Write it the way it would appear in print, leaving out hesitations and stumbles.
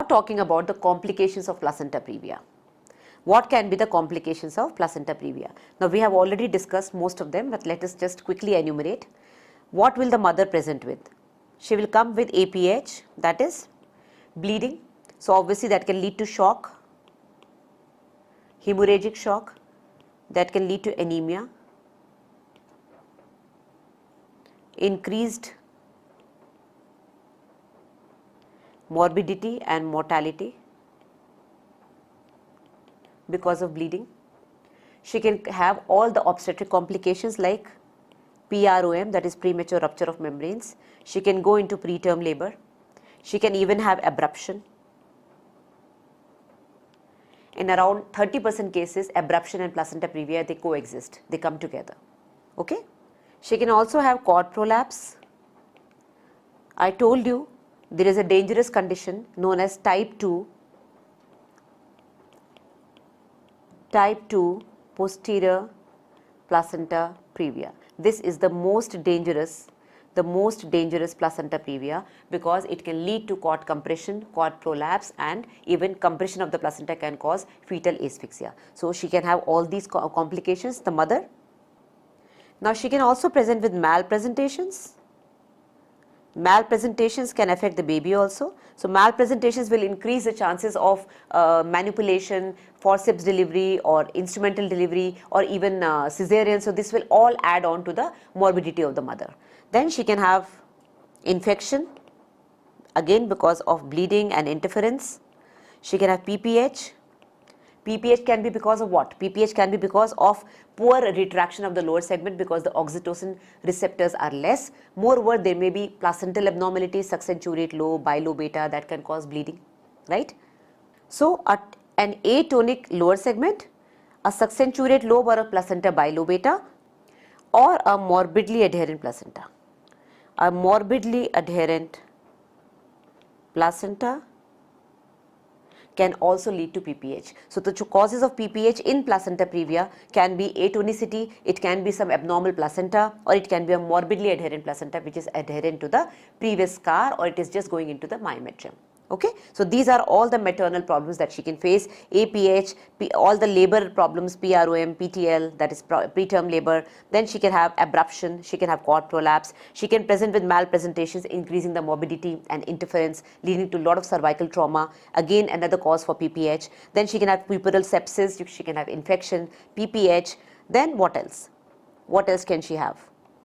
talking about the complications of placenta previa. What can be the complications of placenta previa? Now we have already discussed most of them, but let us just quickly enumerate. What will the mother present with? She will come with APH, that is bleeding. So obviously that can lead to shock, hemorrhagic shock, that can lead to anemia, increased morbidity and mortality because of bleeding. She can have all the obstetric complications like PROM, that is premature rupture of membranes. She can go into preterm labor. She can even have abruption. In around 30% cases, abruption and placenta previa, they coexist, they come together. Okay? She can also have cord prolapse. I told you there is a dangerous condition known as type 2 posterior placenta previa. This is the most dangerous placenta previa because it can lead to cord compression, cord prolapse, and even compression of the placenta can cause fetal asphyxia. So she can have all these complications, the mother. Now she can also present with malpresentations. Malpresentations can affect the baby also. So malpresentations will increase the chances of manipulation, forceps delivery or instrumental delivery or even cesarean. So this will all add on to the morbidity of the mother. Then she can have infection, again because of bleeding and interference. She can have PPH. PPH can be because of what? PPH can be because of poor retraction of the lower segment because the oxytocin receptors are less. Moreover, there may be placental abnormalities, succenturate low, bilow beta that can cause bleeding, right? So, an atonic lower segment, a succenturate lobe or a placenta bilow beta, or a morbidly adherent placenta. A morbidly adherent placenta can also lead to PPH. So the causes of PPH in placenta previa can be atonicity, it can be some abnormal placenta, or it can be a morbidly adherent placenta which is adherent to the previous scar, or it is just going into the myometrium. Okay, so these are all the maternal problems that she can face: APH, all the labor problems, PROM, PTL, that is preterm labor. Then she can have abruption, she can have cord prolapse, she can present with malpresentations, increasing the morbidity and interference, leading to a lot of cervical trauma. Again, another cause for PPH. Then she can have puerperal sepsis, she can have infection, PPH. Then what else? What else can she have?